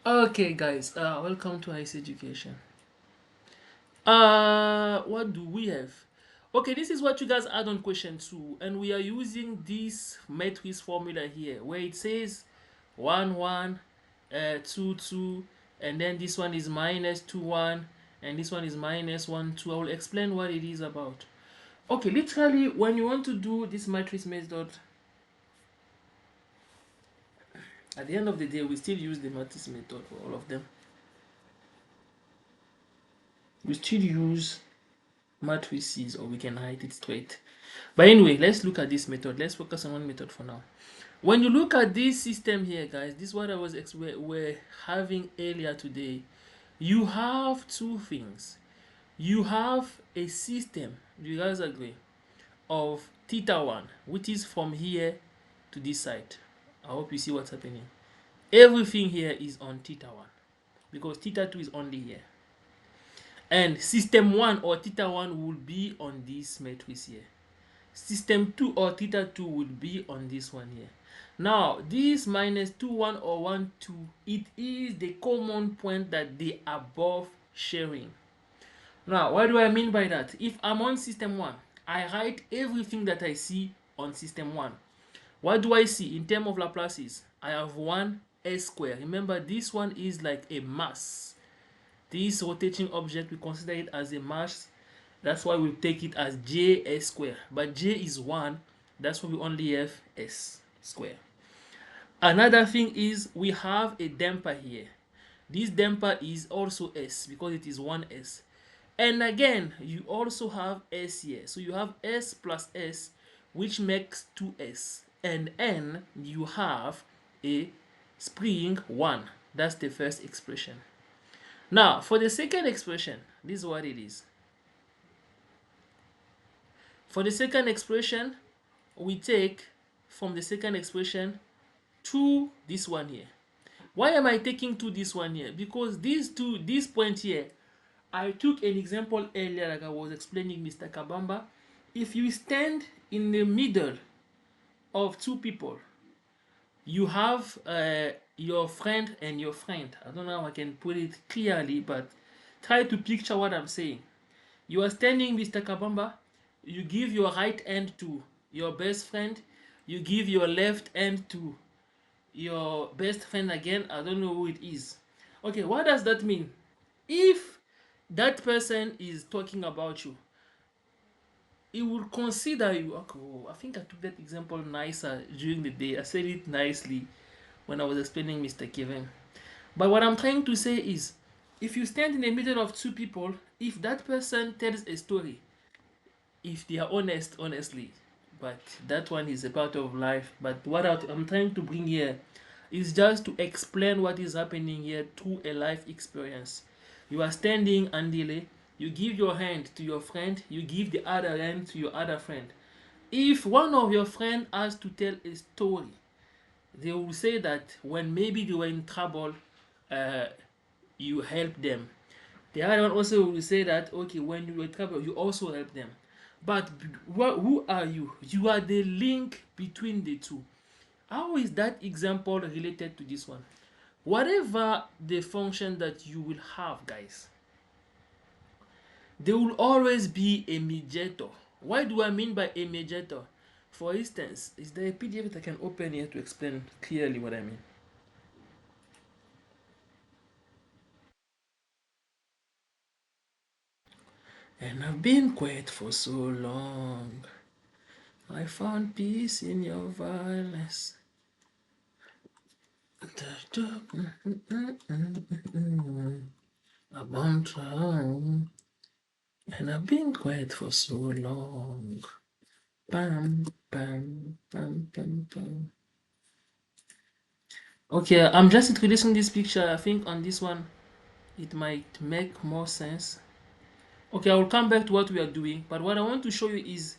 Okay, guys, welcome to ICE Education. What do we have? Okay, this is what you guys add on question two, and we are using this matrix formula here, where it says 1 1, 2 2, and then this one is minus 2 1, and this one is minus 1 2. I will explain what it is about. Okay, literally, when you want to do this matrix method, at the end of the day, we still use the matrix method for all of them. We still use matrices, or we can write it straight. But anyway, let's look at this method. Let's focus on one method for now. When you look at this system here, guys, this is what I was we're having earlier today. You have two things. You have a system, do you guys agree, of theta 1, which is from here to this side. I hope you see what's happening. Everything here is on theta 1 because theta 2 is only here. And system 1 or theta 1 will be on this matrix here. System 2 or theta 2 would be on this one here. Now, this minus 2, 1 or 1, 2, it is the common point that they are both sharing. Now, what do I mean by that? If I'm on system 1, I write everything that I see on system 1. What do I see in terms of Laplaces? I have 1 s squared. Remember, this one is like a mass. This rotating object, we consider it as a mass. That's why we take it as j s squared. But j is 1. That's why we only have s squared. Another thing is we have a damper here. This damper is also s because it is 1s. And again, you also have s here. So you have s plus s, which makes 2s. And n, you have a spring 1. That's the first expression. Now, for the second expression, this is what it is. For the second expression, we take from the second expression to this one here. Why am I taking to this one here? Because this point here, I took an example earlier, like I was explaining Mr. Kabamba. If you stand in the middle of two people, you have your friend and your friend. I don't know how I can put it clearly, but try to picture what I'm saying. You are standing, Mr. Kabamba. You give your right hand to your best friend. You give your left hand to your best friend again. I don't know who it is. Okay, what does that mean? If that person is talking about you, he will consider you. Okay, oh, I think I took that example nicer during the day. I said it nicely when I was explaining Mr. Kevin. But what I'm trying to say is, if you stand in the middle of two people, if that person tells a story, if they are honest, honestly, but that one is a part of life. But what I'm trying to bring here is just to explain what is happening here through a life experience. You are standing and delay, you give your hand to your friend, you give the other hand to your other friend. If one of your friend has to tell a story, they will say that when maybe they were in trouble, uh, you help them. The other one also will say that okay, when you were in trouble, you also help them. But who are you? You are the link between the two. How is that example related to this one? Whatever the function that you will have, guys, there will always be a mediator. What do I mean by a mediator? For instance, is there a PDF that I can open here to explain clearly what I mean? And I've been quiet for so long. I found peace in your violence. I'm trying, and I've been quiet for so long. Bam, bam, bam, bam, bam. Okay, I'm just introducing this picture. I think on this one, it might make more sense. Okay, I will come back to what we are doing, but what I want to show you is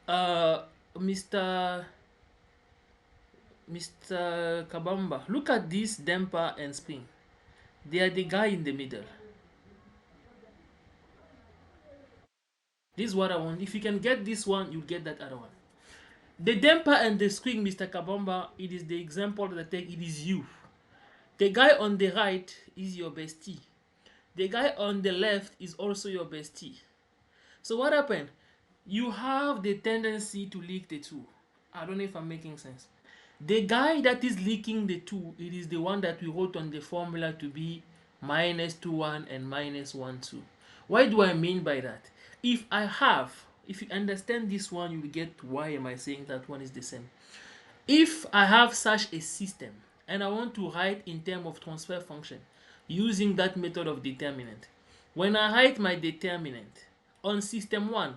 uh, Mr. Mr. Kabamba. Look at this damper and spring. They are the guy in the middle. This is what I want. If you can get this one, you get that other one. The damper and the spring, Mr. Kabamba, it is the example that I take. It is you. The guy on the right is your bestie. The guy on the left is also your bestie. So what happened? You have the tendency to leak the two. I don't know if I'm making sense. The guy that is leaking the two, it is the one that we wrote on the formula to be minus 2 1 and minus 1 2. Why do I mean by that? If you understand this one, you will get why am I saying that one is the same. If I have such a system and I want to write in terms of transfer function using that method of determinant, when I write my determinant on system 1,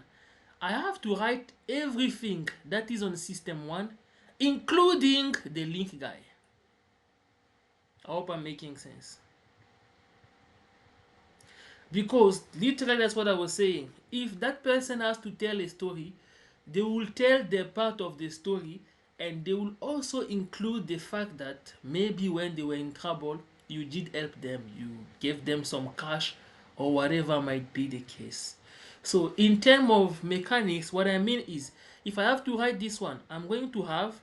I have to write everything that is on system 1, including the link guy. I hope I'm making sense. Because literally that's what I was saying. If that person has to tell a story, they will tell their part of the story, and they will also include the fact that maybe when they were in trouble, you did help them, you gave them some cash or whatever might be the case. So in terms of mechanics, what I mean is if I have to write this one, I'm going to have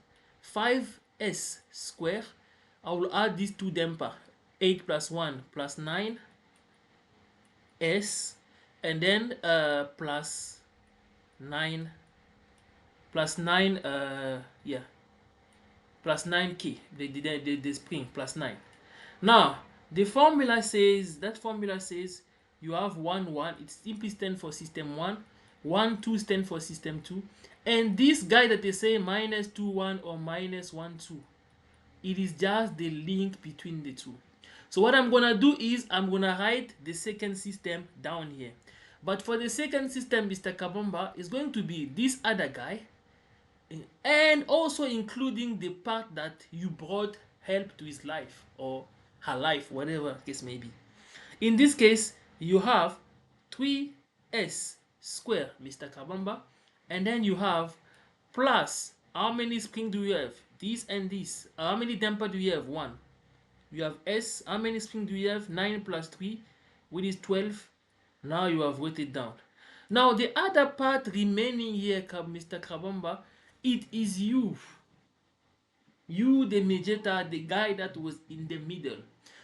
5s square. I will add these two damper, 8 plus 1 plus 9 s, and then plus 9 plus 9 yeah, plus 9k, the spring plus 9. Now the formula says you have 1 1, it simply stands for system 1, 1 2 stands for system 2, and this guy that they say minus 2 1 or minus 1 2, it is just the link between the two. So what I'm gonna do is I'm gonna write the second system down here. But for the second system, Mr. Kabamba is going to be this other guy, and also including the part that you brought help to his life or her life, whatever case may be. In this case, you have 3s square, Mr. Kabamba, and then you have plus, how many spring do you have? This and this. How many damper do you have? 1. You have s. How many spring do you have? 9 plus 3, which is 12. Now you have written it down. Now the other part remaining here, Mr. Kabamba, it is you. You, the mediator, the guy that was in the middle.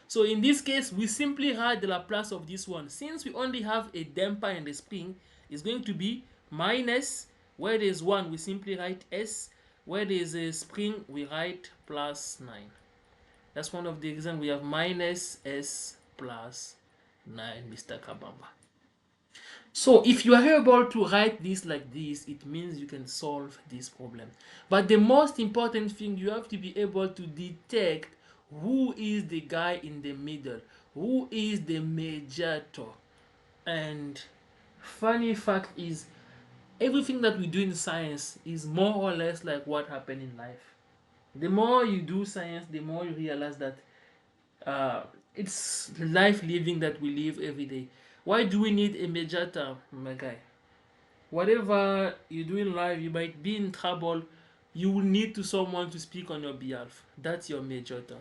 So in this case, we simply write the Laplace of this one. Since we only have a damper and a spring, it's going to be minus, where there is 1, we simply write s. Where there is a spring, we write plus 9. That's one of the examples. We have minus s plus 9, Mr. Kabamba. So if you are able to write this like this, it means you can solve this problem. But the most important thing, you have to be able to detect who is the guy in the middle, who is the mediator. And funny fact is, everything that we do in science is more or less like what happened in life. The more you do science, the more you realize that it's life living that we live every day. Why do we need a mediator, my guy? Whatever you do in life, you might be in trouble, you will need to someone to speak on your behalf. That's your mediator.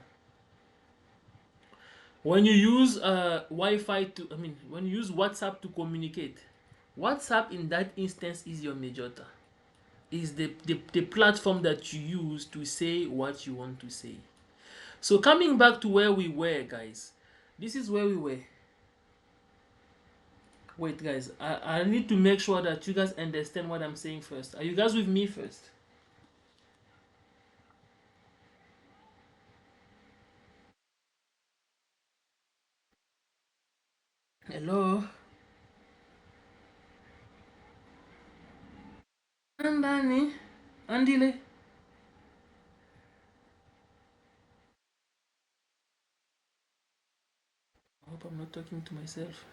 When you use Wi-Fi when you use WhatsApp to communicate, WhatsApp in that instance is your mediator. Is the platform that you use to say what you want to say. So coming back to where we were, guys, this is where we were. Wait, guys, I need to make sure that you guys understand what I'm saying first. Are you guys with me first? Hello? Andani? Andile? I hope I'm not talking to myself.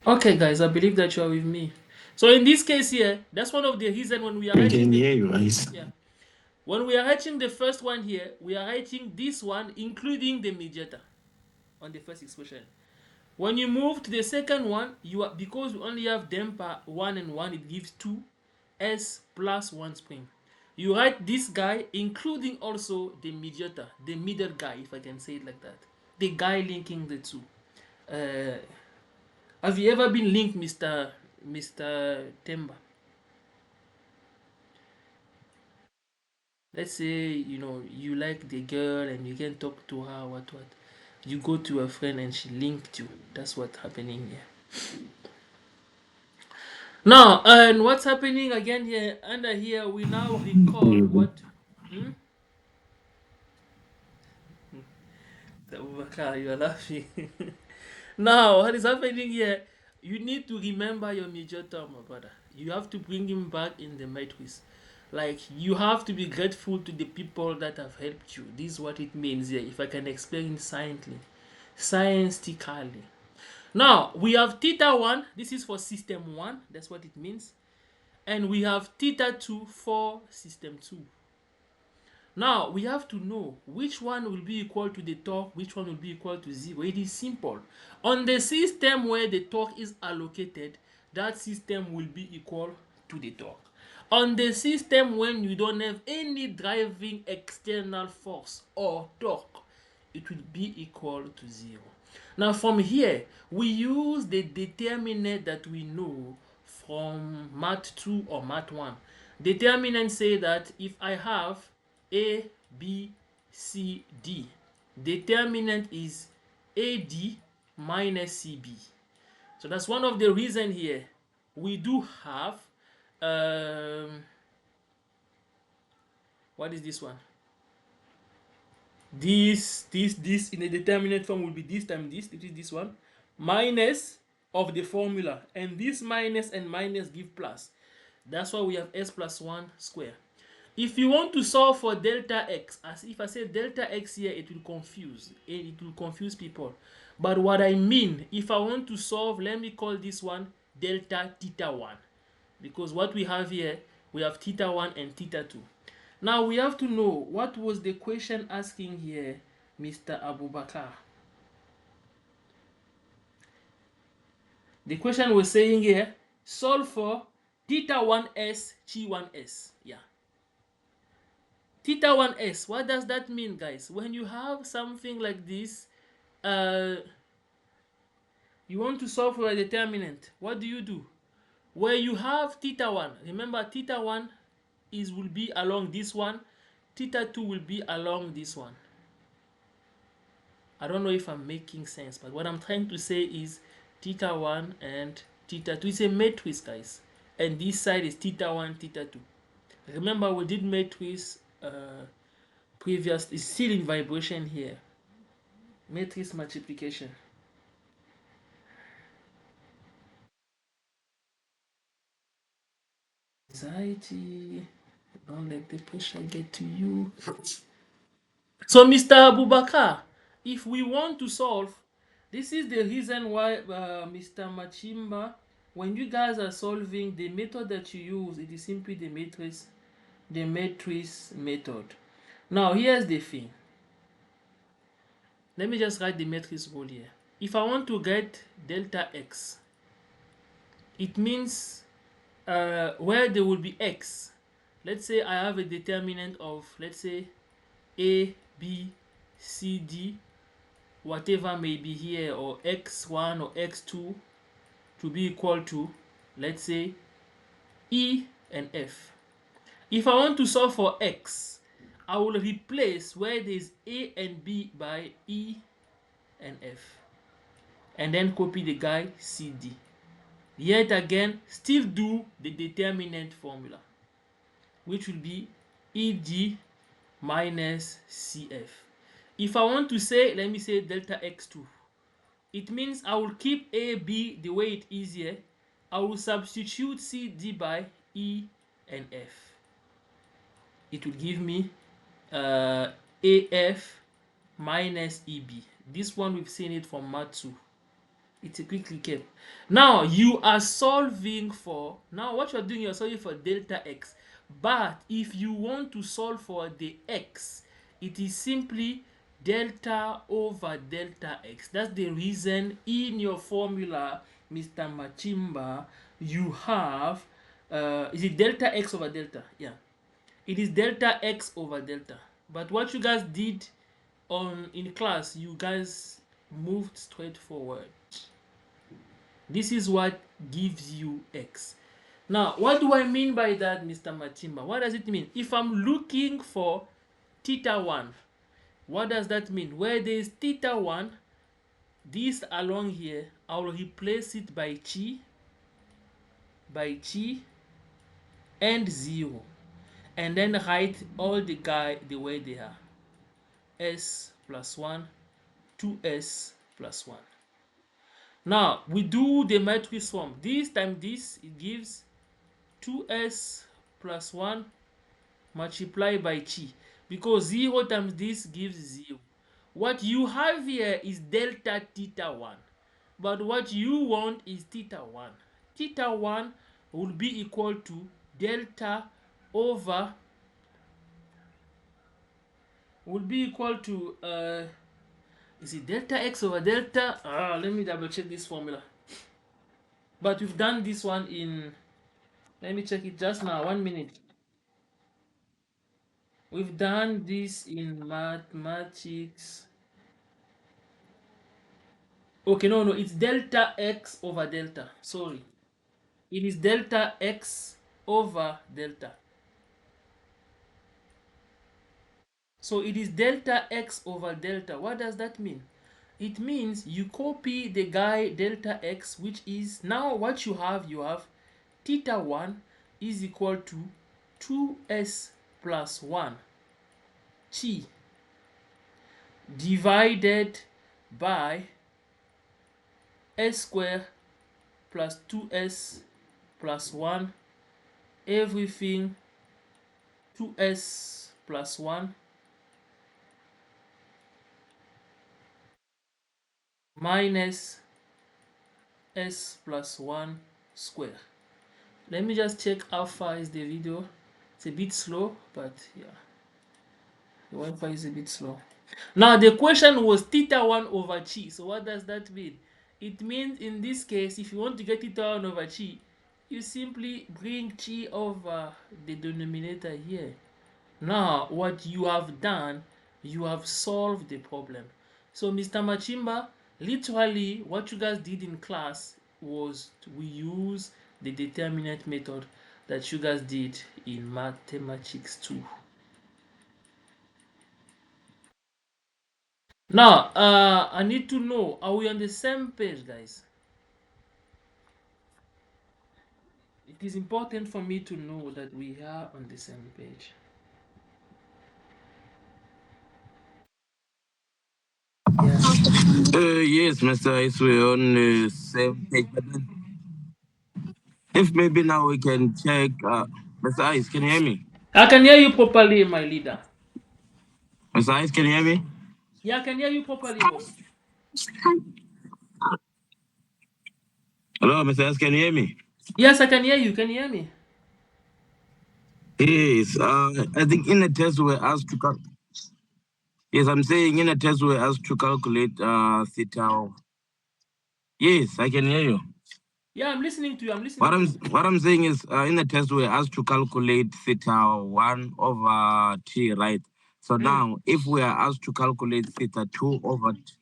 Okay, guys, I believe that you are with me. So in this case here, that's one of the reasons when we are We can hear you, guys. yeah. When we are writing the first one here, we are writing this one including the mediator on the first expression. When you move to the second one, you are, because you only have damper 1 and 1, it gives 2 s plus 1 spring. You write this guy including also the mediator, the middle guy, if I can say it like that, the guy linking the two. Uh, have you ever been linked, Mr. Temba? Let's say you like the girl and you can talk to her. What? You go to a friend and she linked you. That's what's happening here. Now, and what's happening again here? Under here, we now recall what. Hmm? Abubakar, you are laughing. Now, what is happening here? You need to remember your major term, my brother. You have to bring him back in the matrix. Like, you have to be grateful to the people that have helped you. This is what it means here, if I can explain scientifically. Now, we have theta 1. This is for system 1. That's what it means. And we have theta 2 for system 2. Now we have to know which one will be equal to the torque, which one will be equal to 0. It is simple. On the system where the torque is allocated, that system will be equal to the torque. On the system when you don't have any driving external force or torque, it will be equal to 0. Now from here, we use the determinant that we know from Math 2 or Math 1. Determinant say that if I have A, B, C, D, determinant is AD minus CB. So that's one of the reason here we do have what is this one? This in the determinant form will be this times this. It is this one minus of the formula, and this minus and minus give plus. That's why we have s plus 1 square. If you want to solve for delta x, as if I say delta x here, it will confuse people. But what I mean, if I want to solve, let me call this one delta theta 1, because what we have here, we have theta 1 and theta 2. Now we have to know what was the question asking here, Mr. Abubakar. The question was saying here, solve for theta 1s, chi 1s. Yeah. Theta 1s, what does that mean, guys? When you have something like this, you want to solve for a determinant, what do? Where you have theta 1, remember theta 1 will be along this one, theta 2 will be along this one. I don't know if I'm making sense, but what I'm trying to say is theta 1 and theta 2 is a matrix, guys, and this side is theta 1, theta 2. Remember we did matrix previous, is still in vibration here, matrix multiplication. Anxiety, don't let the pressure get to you. So Mr. Abubakar, if we want to solve, this is the reason why Mr. Machimba, when you guys are solving, the method that you use, it is simply the matrix method. Now here's the thing. Let me just write the matrix rule here. If I want to get delta x, it means where there will be x, let's say I have a determinant of, let's say, A, B, C, D, whatever may be here, or x1 or x2 to be equal to, let's say, E and F. If I want to solve for x, I will replace where there is A and B by E and F, and then copy the guy CD. Yet again, still do the determinant formula, which will be ED minus CF. If I want to say, let me say delta x2, it means I will keep AB the way it is here. I will substitute CD by E and F. It will give me AF minus EB. This one we've seen it from Math 2. It's a quick recap. Now you are solving for, now what you're doing, you're solving for delta x. But if you want to solve for the x, it is simply delta over delta x. That's the reason in your formula, Mr. Machimba, you have is it delta x over delta? Yeah, it is delta x over delta. But what you guys did in class, you guys moved straight forward. This is what gives you x. Now, what do I mean by that, Mr. Matimba? What does it mean? If I'm looking for theta 1, what does that mean? Where there is theta 1, this along here, I will replace it by chi, and 0. And then write all the guy the way they are. S plus 1, 2s plus 1. Now, we do the matrix form. This time this, it gives 2s plus 1 multiplied by chi, because 0 times this gives 0. What you have here is delta theta 1, but what you want is theta 1. Theta 1 will be equal to delta over, will be equal to is it delta x over delta? Let me double check this formula. But we've done this one in, let me check it just now, 1 minute. We've done this in mathematics. Okay, no, it's delta x over delta. Sorry. It is delta x over delta. So it is delta x over delta. What does that mean? It means you copy the guy delta x, which is now what you have theta 1 is equal to 2s plus 1 chi divided by s squared plus 2s plus 1 everything 2s plus 1 minus s plus 1 square. Let me just check how far is the video. It's a bit slow, but yeah, the Wi-Fi is a bit slow. Now the question was theta 1 over chi. So what does that mean? It means in this case, if you want to get theta 1 over chi, you simply bring chi over the denominator here. Now what you have done, you have solved the problem. So Mr. Machimba, literally what you guys did in class was we use the determinant method that you guys did in mathematics 2. Now, I need to know, are we on the same page, guys? It is important for me to know that we are on the same page. Yes, Mr. Ice, we're on the same page. But then if maybe now we can check, Mr. Ice, can you hear me? I can hear you properly, my leader. Mr. Ice, can you hear me? Yeah, I can hear you properly, boss. Hello, Mr. Ice, can you hear me? Yes, I can hear you. Can you hear me? Yes, I think in the test we're asked to yes, I'm saying in the test we're asked to calculate theta. Yes, I can hear you. Yeah, I'm listening to you. I'm listening to you. What I'm saying is in the test we're asked to calculate theta 1 over t, right? So now if we are asked to calculate theta 2 over t,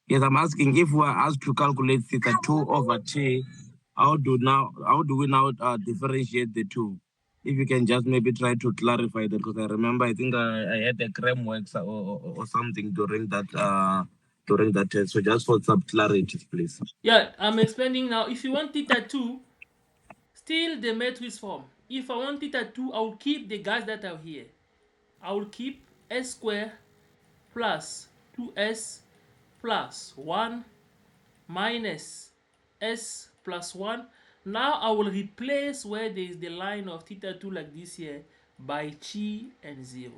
yes, I'm asking if we are asked to calculate theta 2 over t, how do we now differentiate the two? If you can just maybe try to clarify that, because I remember I think I had a cram works or something during that test. So just for some clarity, please. Yeah, I'm explaining now. If you want theta 2, still the matrix form. If I want theta 2, I'll keep the guys that are here. I will keep s squared plus 2s plus 1 minus s plus 1. Now I will replace where there is the line of theta 2 like this here by chi and 0.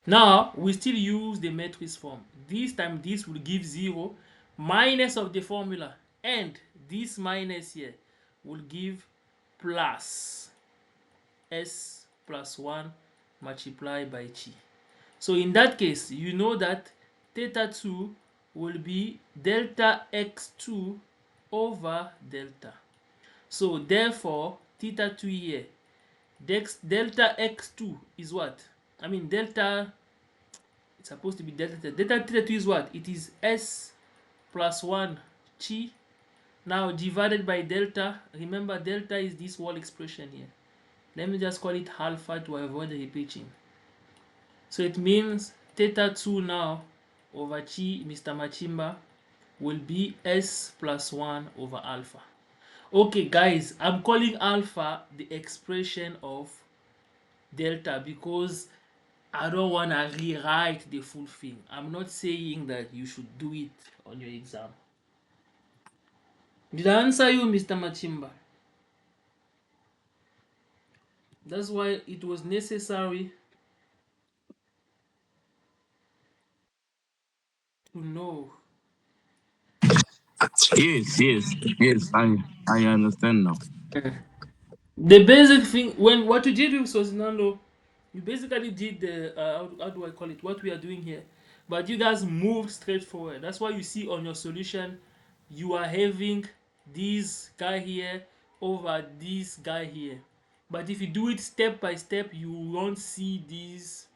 Now we still use the matrix form. This time this will give 0 minus of the formula, and this minus here will give plus s plus 1 multiplied by chi. So in that case, you know that theta 2 will be delta x2 over delta. So therefore, theta 2 here, delta x2 is what? I mean delta, it's supposed to be delta theta. Delta theta 2 is what? It is s plus 1 chi, now divided by delta. Remember delta is this whole expression here. Let me just call it alpha to avoid repeating. So it means theta 2 now over chi, Mr. Machimba, will be s plus 1 over alpha. Okay guys, I'm calling alpha the expression of delta because I don't want to rewrite the full thing. I'm not saying that you should do it on your exam. Did I answer you, Mr. Machimba? That's why it was necessary to know. Yes, yes, yes. I understand now. The basic thing, when what you did with Sosinando, you basically did the, how do I call it, what we are doing here. But you guys moved straight forward. That's why you see on your solution, you are having this guy here over this guy here. But if you do it step by step, you won't see this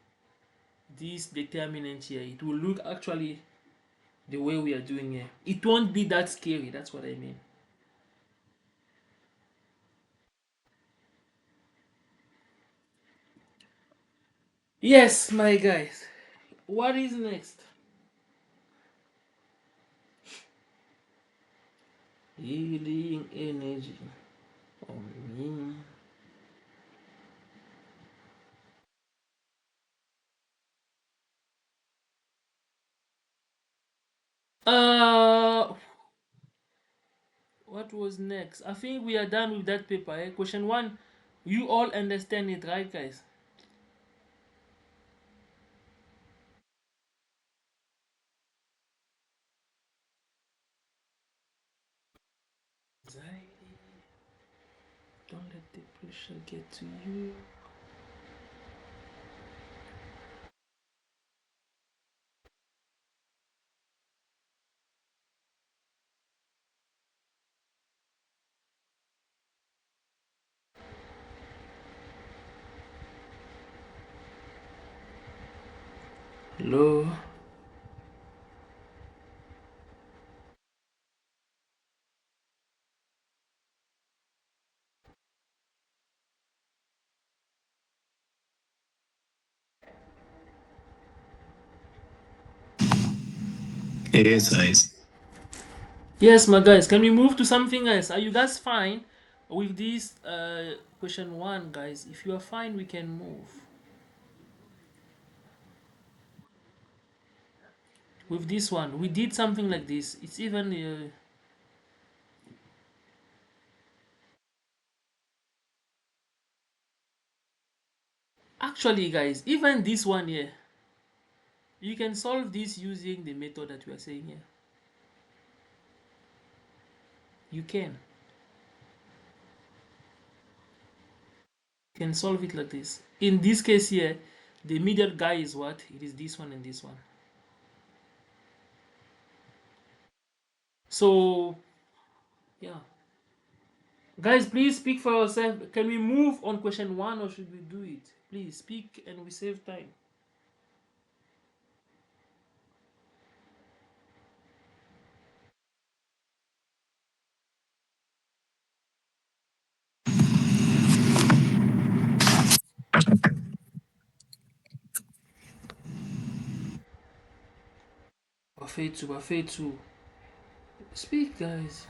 determinant here. It will look actually the way we are doing here. It won't be that scary. That's what I mean. Yes, my guys. What is next? Healing energy on me. Uh, what was next? I think we are done with that paper. Question one, you all understand it, right, guys? Anxiety. Don't let the pressure get to you. Hello. Yes, guys. Yes, my guys. Can we move to something else? Are you guys fine with this question one, guys? If you are fine, we can move. With this one, we did something like this. It's even actually, guys, even this one here, you can solve this using the method that we are saying here. You can solve it like this. In this case here, the middle guy is what? It is this one and this one. So, yeah. Guys, please speak for yourself. Can we move on question one or should we do it? Please speak and we save time. Buffet two. Speak, guys.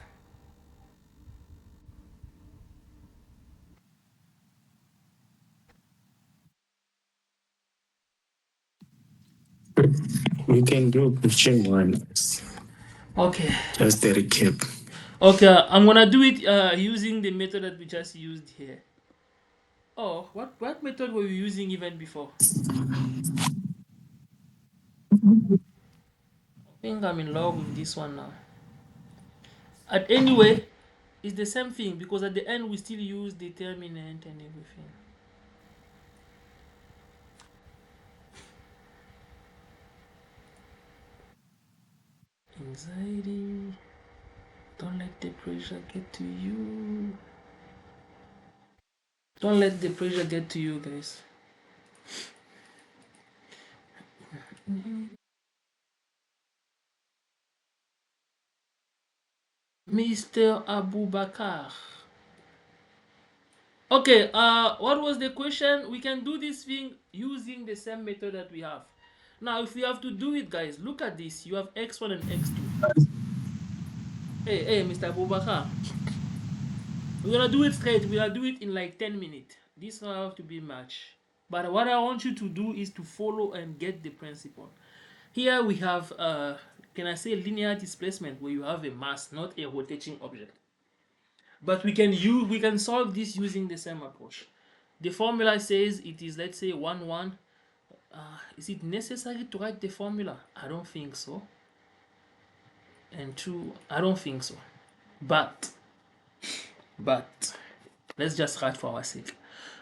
We can do question one. Okay. Just a recap. Okay, I'm gonna do it using the method that we just used here. Oh, what method were we using even before? I think I'm in love with this one now. And anyway, it's the same thing because at the end we still use determinant and everything. Anxiety. Don't let the pressure get to you. Don't let the pressure get to you, guys. Mr. Abubakar. Okay, what was the question? We can do this thing using the same method that we have. Now, if we have to do it, guys, look at this. You have x1 and x2. Hey, Mr. Abubakar. We're gonna do it straight. We're gonna do it in like 10 minutes. This don't have to be much. But what I want you to do is to follow and get the principle. Here we have, can I say linear displacement, where you have a mass, not a rotating object. But we can solve this using the same approach. The formula says it is, let's say, 1 1. Is it necessary to write the formula? I don't think so. And 2, I don't think so. But let's just write for our sake.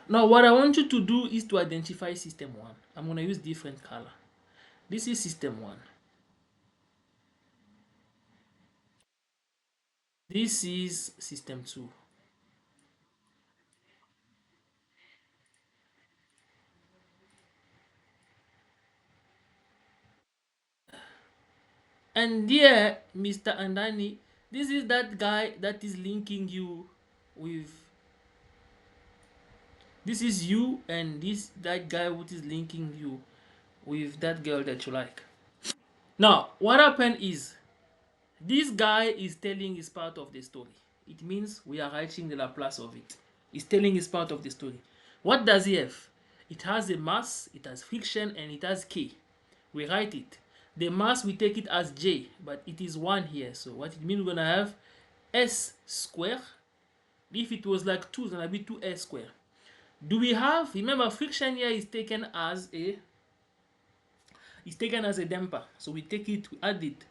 Now what I want you to do is to identify system 1. I'm going to use different color. This is system 1. This is system 2. And here, Mr. Andani, this is that guy that is linking you with, this is you, and this that guy which is linking you with that girl that you like. Now what happened is, this guy is telling his part of the story. It means we are writing the Laplace of it. He's telling his part of the story. What does he have? It has a mass, it has friction, and it has k. We write it. The mass, we take it as j, but it is 1 here. So what it means, we're gonna have s square. If it was like 2, it's gonna be 2s square. Do we have, remember, friction here is taken as a damper. So we take it, we add it.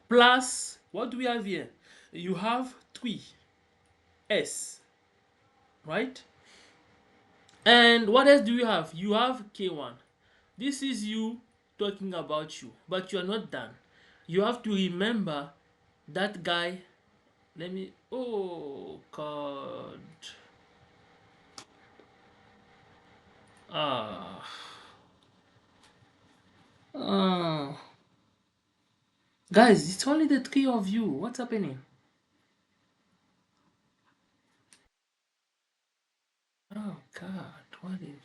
Plus, what do we have here? You have 3s, right? And what else do you have? You have k1. This is you talking about you, but you are not done. You have to remember that guy. Let me, oh god, ah, uh, guys, it's only the 3 of you. What's happening? Oh god, what is,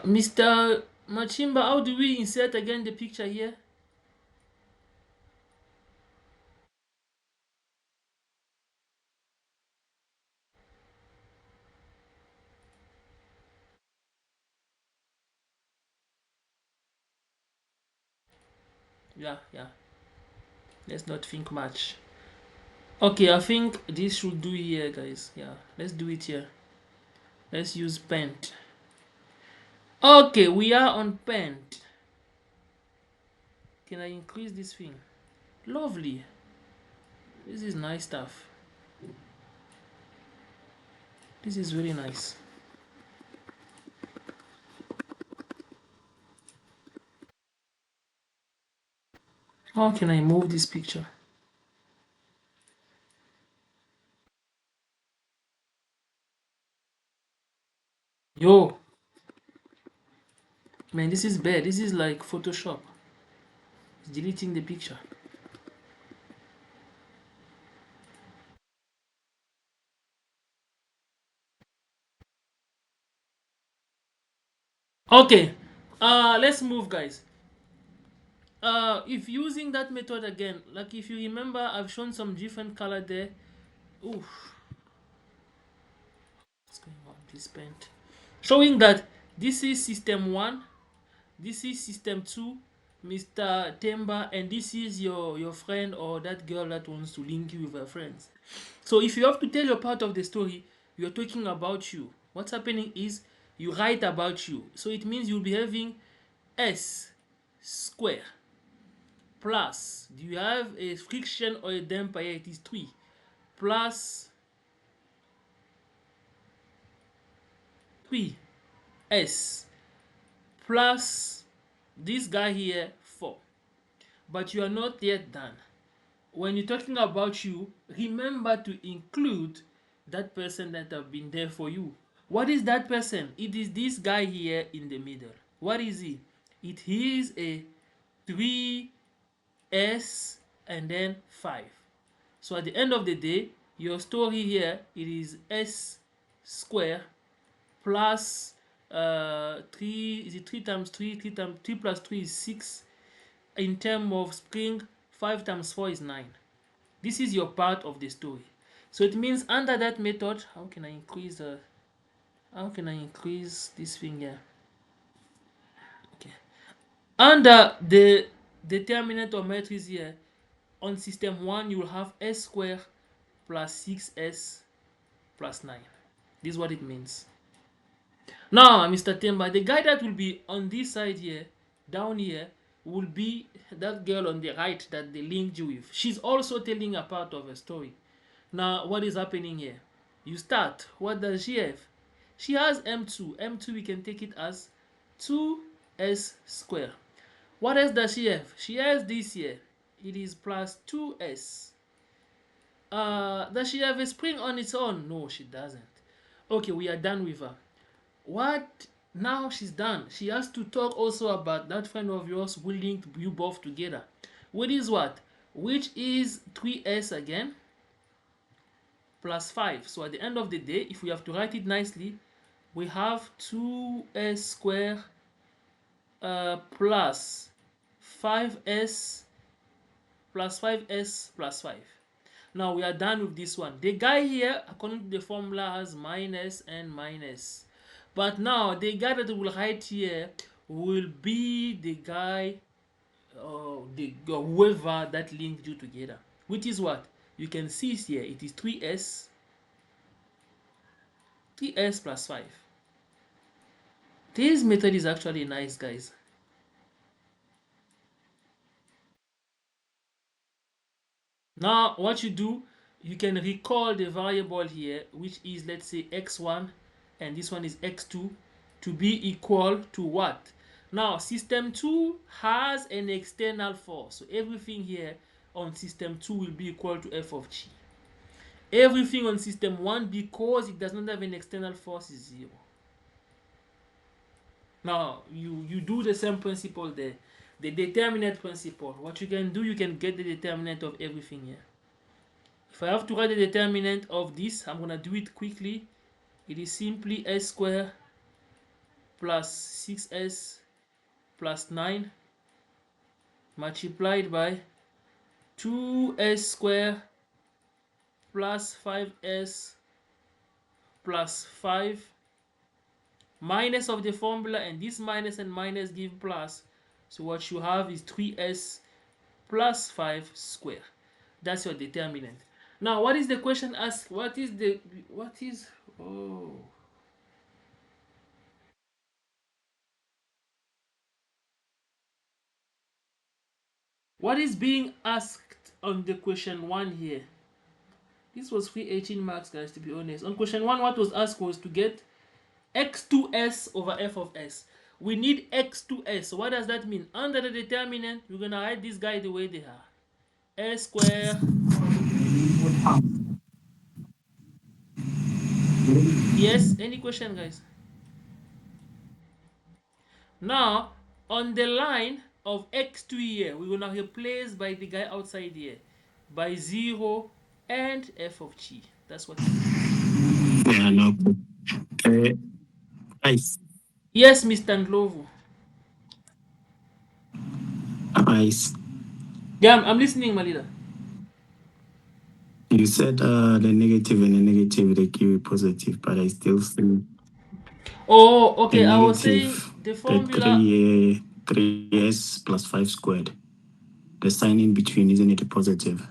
Mr. Machimba, how do we insert again the picture here? Yeah, let's not think much. Okay, I think this should do here, guys. Yeah, let's do it here. Let's use Paint. Okay, we are on Paint. Can I increase this thing? Lovely. This is nice stuff. This is really nice. How can I move this picture? Yo, man, this is bad. This is like Photoshop. It's deleting the picture. Okay, let's move, guys. If using that method again, like if you remember, I've shown some different color there. Oof, what's going on? This paint. Showing that this is system 1, this is system 2, Mr. Temba, and this is your friend or that girl that wants to link you with her friends. So if you have to tell your part of the story, you're talking about you. What's happening is you write about you. So it means you'll be having s square plus, do you have a friction or a damper here? It is 3 plus 3s plus this guy here 4. But you are not yet done. When you're talking about you, remember to include that person that have been there for you. What is that person? It is this guy here in the middle. What is he? It is a 3s and then 5. So at the end of the day, your story here, it is s square plus 3, is it 3 times 3, 3 times 3 plus 3 is 6. In terms of spring, 5 times 4 is 9. This is your part of the story. So it means under that method, how can I increase this thing here? Okay. Under the determinant of matrix here, on system 1 you will have s squared plus 6s plus 9. This is what it means. Now, Mr. Temba, the guy that will be on this side here, down here, will be that girl on the right that they linked you with. She's also telling a part of a story. Now, what is happening here? You start. What does she have? She has m2. M2, we can take it as 2s squared. What else does she have? She has this here. It is plus 2s. Does she have a spring on its own? No, she doesn't. Okay, we are done with her. What? Now she's done. She has to talk also about that friend of yours who linked you both together. Which is what? Which is 3s again plus 5. So at the end of the day, if we have to write it nicely, we have 2s squared plus 5s plus 5s plus 5. Now we are done with this one. The guy here, according to the formula, has minus and minus. But now the guy that will write here will be the guy, whoever that linked you together. Which is what? You can see here, it is 3s plus 5. This method is actually nice, guys. Now what you do, you can recall the variable here, which is, let's say, x1 and this one is x2, to be equal to what? Now system 2 has an external force, so everything here on system 2 will be equal to f of g. Everything on system 1, because it does not have an external force, is 0. Now you do the same principle there, the determinant principle. What you can do, you can get the determinant of everything here. If I have to write the determinant of this, I'm gonna do it quickly. It is simply s squared plus 6s plus 9 multiplied by 2s squared plus 5s plus 5 minus of the formula, and this minus and minus give plus. So what you have is 3s plus 5 squared. That's your determinant. Now, what is the question asked? What is what is being asked on the question 1 here? This was free 18 marks, guys, to be honest. On question 1, what was asked was to get x2s over f of s. We need x2s. So what does that mean? Under the determinant, we're going to write this guy the way they are. S squared. Yes, any question, guys? Now, on the line of x2 here, we're going to replace by the guy outside here by 0 and f of g. That's what it is. Yeah, no. Ice. Yes, Mr. Ndlovu. Ice. Yeah, I'm listening, Malida. You said the negative and the negative they give you positive, but I still think. Oh, okay. I was saying the formula. 3s plus 5 squared. The sign in between, isn't it a positive?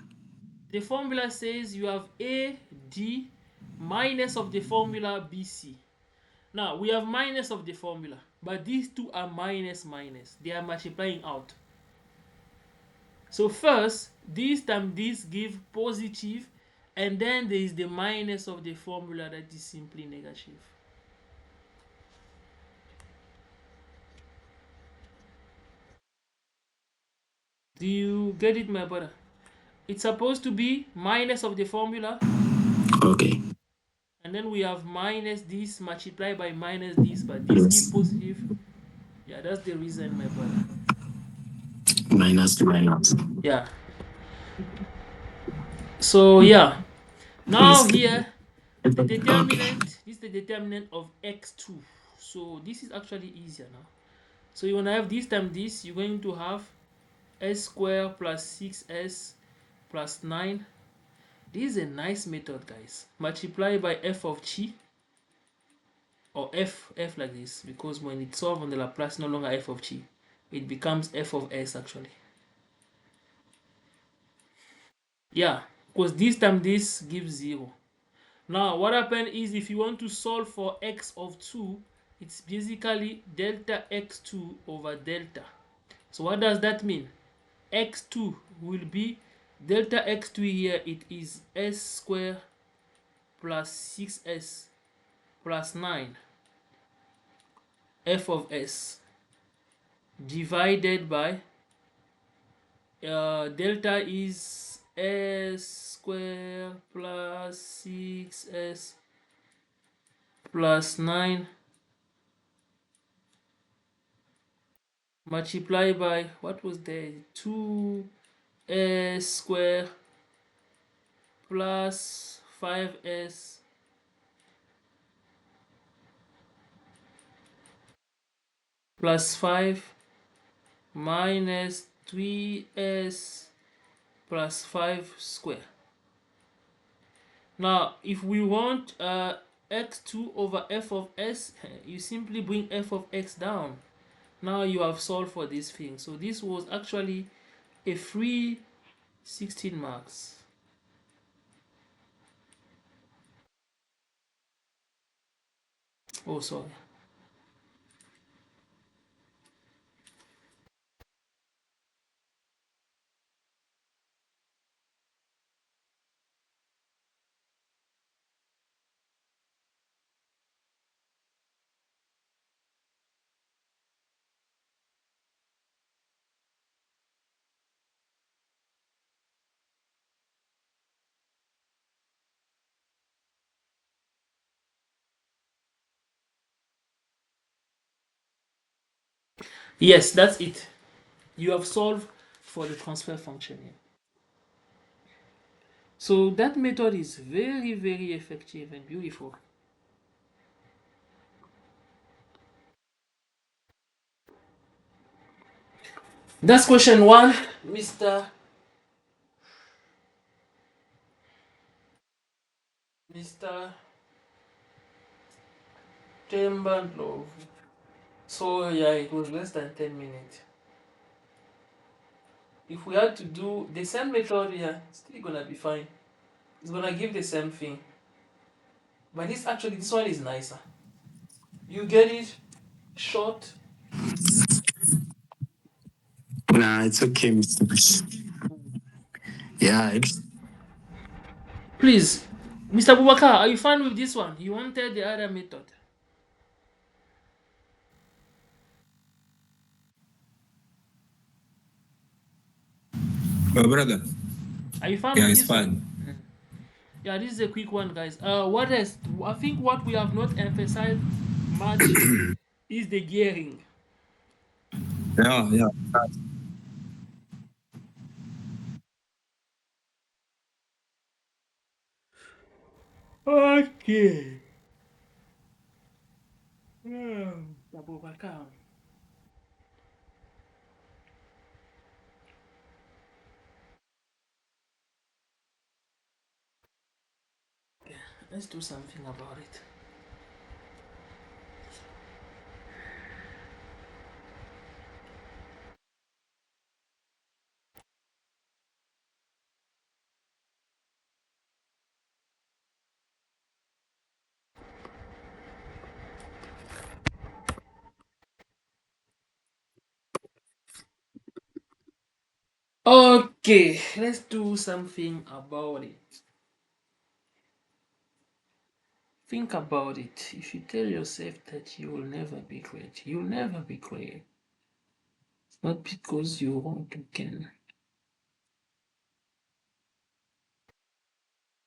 The formula says you have AD minus of the formula BC. Now, we have minus of the formula, but these two are minus minus. They are multiplying out. So first, this time this give positive, and then there is the minus of the formula that is simply negative. Do you get it, my brother? It's supposed to be minus of the formula, Okay. and then we have minus this multiplied by minus this, but this give Yes. positive. Yeah, that's the reason, my brother. Minus minus. Yeah. So yeah. Now Yes. here, the Okay. determinant, this is the determinant of x2. So this is actually easier now. So you wanna have this time this, you're going to have s squared plus 6s plus 9. This is a nice method, guys. Multiply by f of chi, or f like this, because when it's solved on the Laplace, no longer f of chi, it becomes f of s actually. Yeah, because this time this gives 0. Now what happens is, if you want to solve for x of 2, it's basically delta x2 over delta. So what does that mean? X2 will be delta x2 here, it is s squared plus 6s plus 9 f of s divided by delta is s squared plus 6s plus 9 multiply by, what was there, 2s squared plus 5s plus 5 minus 3s plus 5 square. Now if we want x2 over f of s, you simply bring f of x down. Now you have solved for this thing. So this was actually a free 16 marks. Oh, sorry. Yes, that's it. You have solved for the transfer function here. So that method is very, very effective and beautiful. That's question one, Mr. Tembanlov. So yeah, it was less than 10 minutes. If we had to do the same method, yeah, it's still gonna be fine. It's gonna give the same thing. But this one is nicer. You get it short. Nah, it's okay, Mr. Bush. Yeah, it's Please, Mr. Bubakar, are you fine with this one? You wanted the other method. My brother, Are you fine yeah, with it's this one? fine. Yeah, this is a quick one, guys. What else? I think what we have not emphasized much is the gearing. Yeah, yeah. Okay. Mr. Bubakar. Let's do something about it. Okay, let's do something about it. Think about it. If you tell yourself that you will never be great, you'll never be great. It's not because you want to can.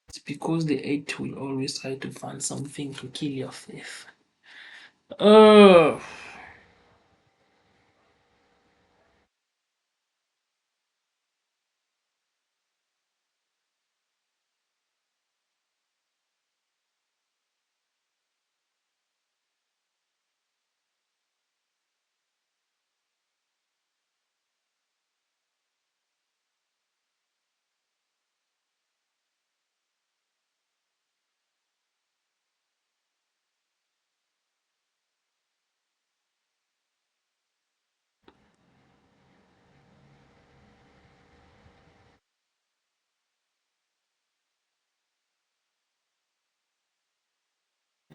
It's because the 8 will always try to find something to kill your faith. Oh.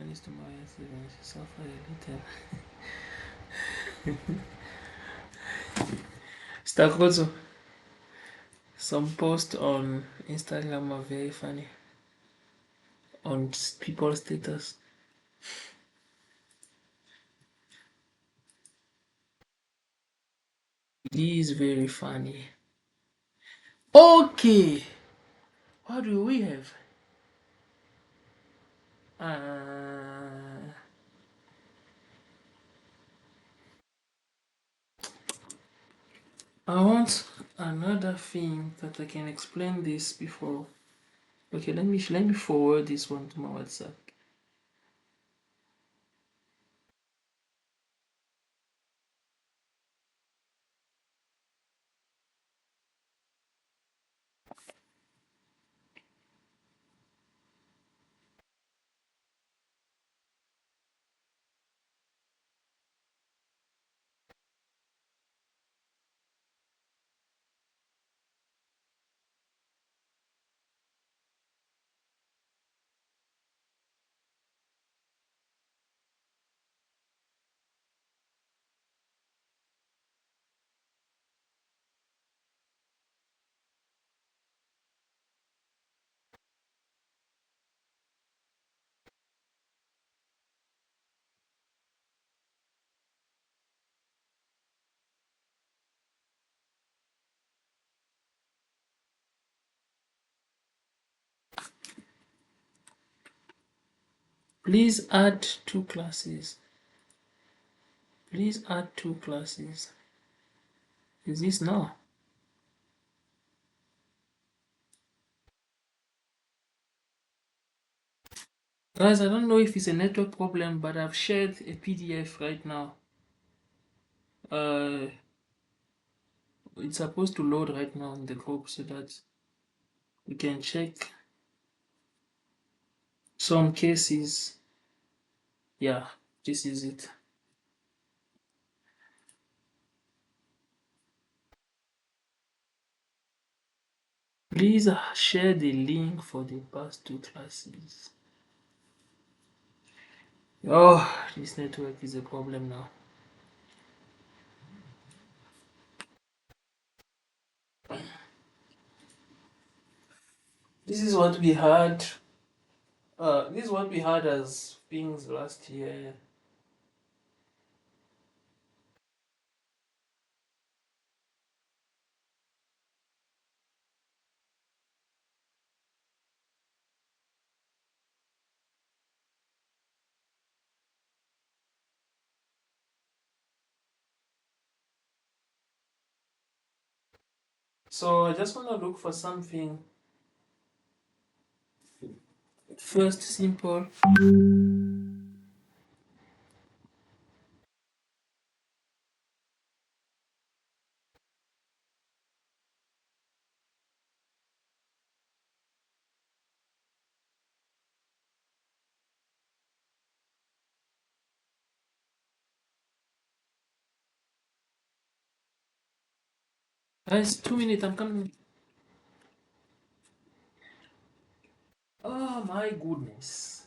And it's tomorrow, suffer a little. Stakozo, some posts on Instagram are very funny. On people's status. It is very funny. Okay. What do we have? I want another thing that I can explain this before. Okay, let me forward this one to my WhatsApp. Please add 2 classes. Please add 2 classes. Is this now? Guys, I don't know if it's a network problem, but I've shared a PDF right now. It's supposed to load right now in the group so that we can check some cases. Yeah, this is it. Please share the link for the past 2 classes. Oh, this network is a problem now. This is what we had. This is what we had as things last year. So I just want to look for something first simple. Guys, 2 minutes, I'm coming. Oh my goodness.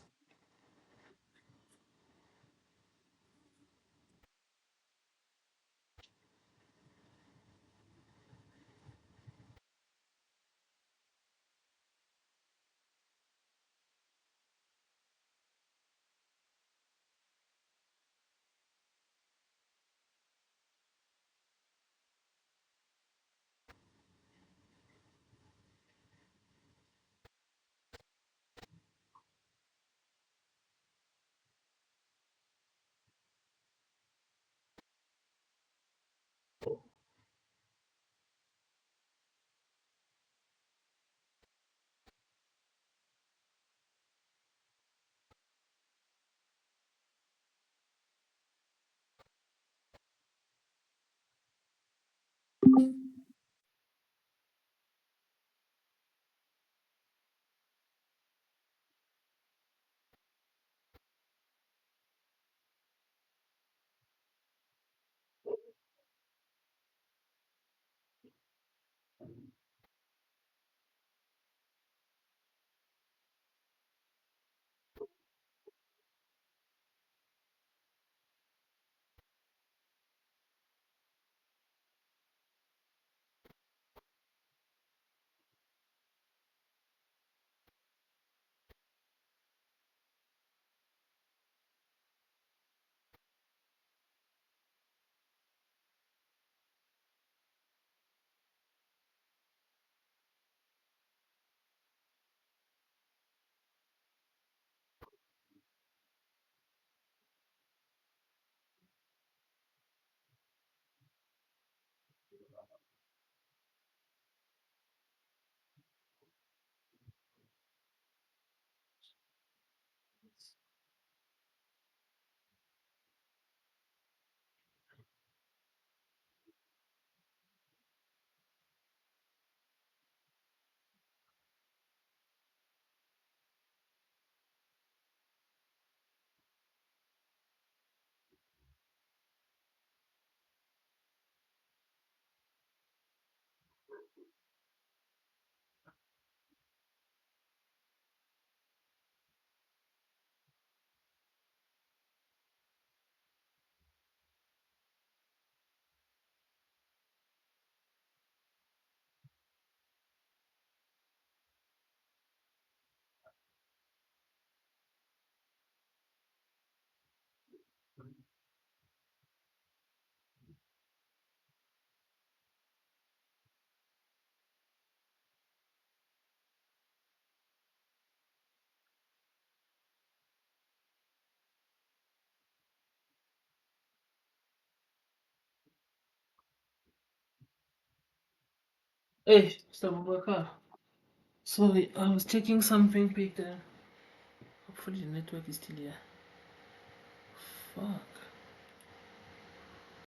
Hey, Mr. Bubakar. Sorry, I was checking something quick there. Hopefully the network is still here. Fuck.